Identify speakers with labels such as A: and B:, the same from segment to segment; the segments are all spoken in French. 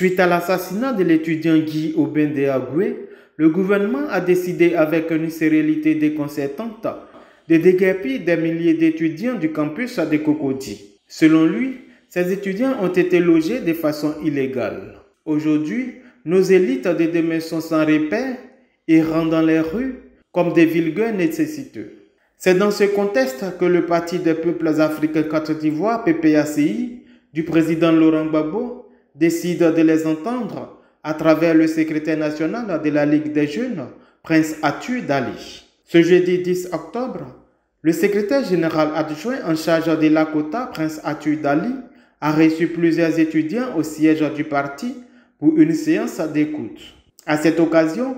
A: Suite à l'assassinat de l'étudiant Guy Obendéagoué, le gouvernement a décidé avec une sérénité déconcertante de déguerpir des milliers d'étudiants du campus de Cocody. Selon lui, ces étudiants ont été logés de façon illégale. Aujourd'hui, nos élites de demain sont sans repère, errant dans les rues comme des vulgaires nécessiteux. C'est dans ce contexte que le Parti des peuples africains Côte d'Ivoire, PPACI, du président Laurent Gbagbo, décide de les entendre à travers le secrétaire national de la Ligue des jeunes, Prince Atu Dali. Ce jeudi 10 octobre, le secrétaire général adjoint en charge de l'Akota, Prince Atu Dali, a reçu plusieurs étudiants au siège du parti pour une séance d'écoute. À cette occasion,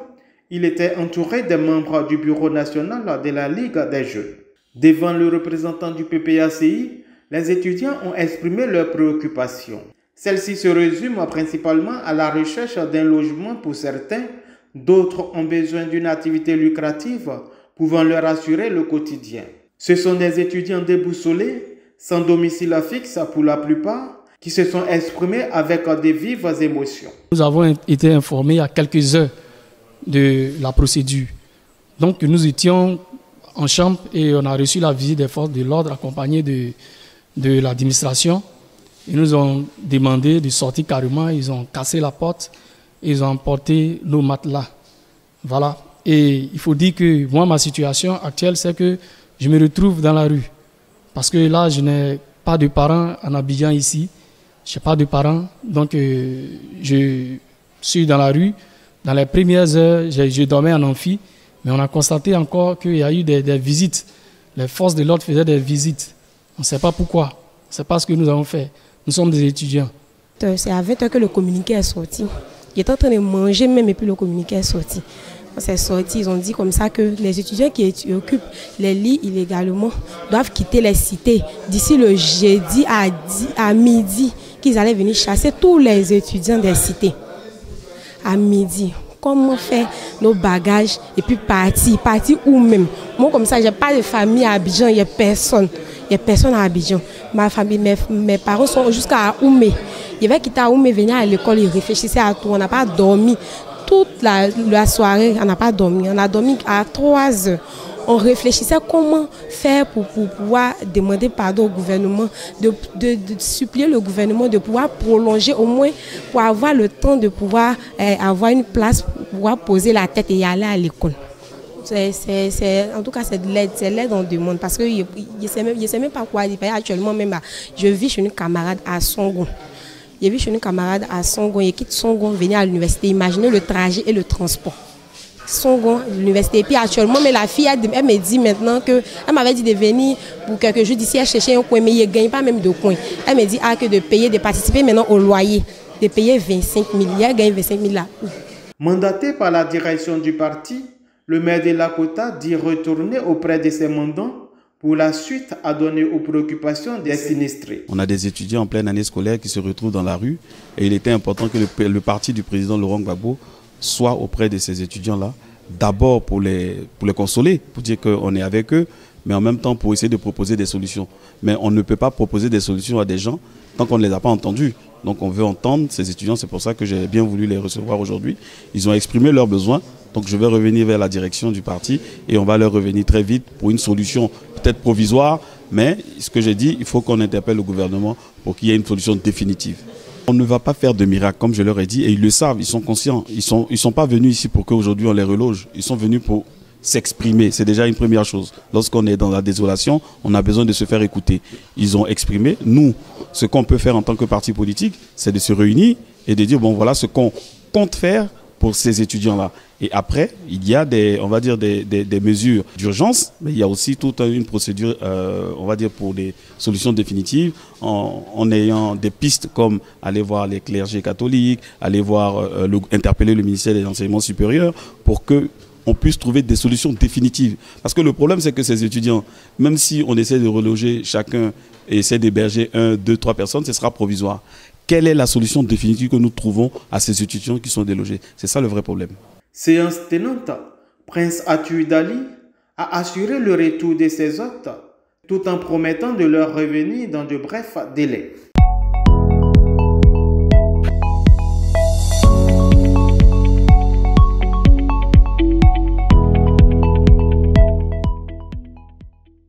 A: il était entouré des membres du bureau national de la Ligue des jeunes. Devant le représentant du PPACI, les étudiants ont exprimé leurs préoccupations. Celle-ci se résume principalement à la recherche d'un logement pour certains, d'autres ont besoin d'une activité lucrative pouvant leur assurer le quotidien. Ce sont des étudiants déboussolés, sans domicile fixe pour la plupart, qui se sont exprimés avec des vives émotions.
B: Nous avons été informés il y a quelques heures de la procédure. Donc nous étions en chambre et on a reçu la visite des forces de l'ordre accompagnée de l'administration. Ils nous ont demandé de sortir carrément, ils ont cassé la porte, ils ont emporté nos matelas. Voilà. Et il faut dire que moi, ma situation actuelle, c'est que je me retrouve dans la rue. Parce que là, je n'ai pas de parents en Abidjan ici. Je n'ai pas de parents. Donc, je suis dans la rue. Dans les premières heures, je dormais en amphi. Mais on a constaté encore qu'il y a eu des visites. Les forces de l'ordre faisaient des visites. On ne sait pas pourquoi. C'est pas ce que nous avons fait. Nous sommes des étudiants.
C: C'est à 20h que le communiqué est sorti. J'étais en train de manger même et puis le communiqué est sorti. Quand c'est sorti, ils ont dit comme ça que les étudiants qui occupent les lits illégalement doivent quitter les cités. D'ici le jeudi à midi, qu'ils allaient venir chasser tous les étudiants des cités. À midi. Comment faire nos bagages et puis partir où même. Moi comme ça, je n'ai pas de famille à Abidjan, il n'y a personne. Il n'y a personne à Abidjan. Ma famille, mes parents sont jusqu'à Oumé. Ils avaient quitté à Oumé, venir à l'école, ils réfléchissaient à tout. On n'a pas dormi. Toute la soirée, on n'a pas dormi. On a dormi à 3 heures. On réfléchissait comment faire pour pouvoir demander pardon au gouvernement, de supplier le gouvernement de pouvoir prolonger au moins pour avoir le temps de pouvoir avoir une place pour pouvoir poser la tête et aller à l'école. En tout cas, c'est l'aide on demande parce que je ne sais même pas quoi dire. Actuellement, même, je vis chez une camarade à Songon. Je vis chez une camarade à Songon. Il quitte Songon, venir à l'université. Imaginez le trajet et le transport. Songon, l'université. Et puis actuellement, mais la fille, elle me dit maintenant qu'elle m'avait dit de venir pour quelques jours d'ici, elle cherchait un coin, mais elle ne gagne pas même de coin. Elle me dit que de payer, de participer maintenant au loyer, de payer 25 000. Elle gagne 25 000 là.
A: Mandaté par la direction du parti, le maire de l'Akota dit retourner auprès de ses mandants pour la suite à donner aux préoccupations des sinistrés.
D: On a des étudiants en pleine année scolaire qui se retrouvent dans la rue et il était important que le parti du président Laurent Gbagbo soit auprès de ces étudiants-là, d'abord pour les consoler, pour dire qu'on est avec eux, mais en même temps pour essayer de proposer des solutions. Mais on ne peut pas proposer des solutions à des gens tant qu'on ne les a pas entendus. Donc on veut entendre ces étudiants, c'est pour ça que j'ai bien voulu les recevoir aujourd'hui. Ils ont exprimé leurs besoins, donc je vais revenir vers la direction du parti et on va leur revenir très vite pour une solution peut-être provisoire, mais ce que j'ai dit, il faut qu'on interpelle le gouvernement pour qu'il y ait une solution définitive. On ne va pas faire de miracle, comme je leur ai dit, et ils le savent, ils sont conscients. Ils sont pas venus ici pour qu'aujourd'hui on les reloge. Ils sont venus pour s'exprimer, c'est déjà une première chose. Lorsqu'on est dans la désolation, on a besoin de se faire écouter. Ils ont exprimé. Nous, ce qu'on peut faire en tant que parti politique, c'est de se réunir et de dire, bon voilà ce qu'on compte faire pour ces étudiants-là. Et après, il y a on va dire des mesures d'urgence, mais il y a aussi toute une procédure, on va dire, pour des solutions définitives, en ayant des pistes comme aller voir les clergés catholiques, aller voir, interpeller le ministère des Enseignements supérieurs pour qu'on puisse trouver des solutions définitives. Parce que le problème, c'est que ces étudiants, même si on essaie de reloger chacun et essaie d'héberger 1, 2, 3 personnes, ce sera provisoire. Quelle est la solution définitive que nous trouvons à ces étudiants qui sont délogés? C'est ça le vrai problème.
A: Séance tenante, Prince Atu Dali a assuré le retour de ses hôtes tout en promettant de leur revenir dans de brefs délais.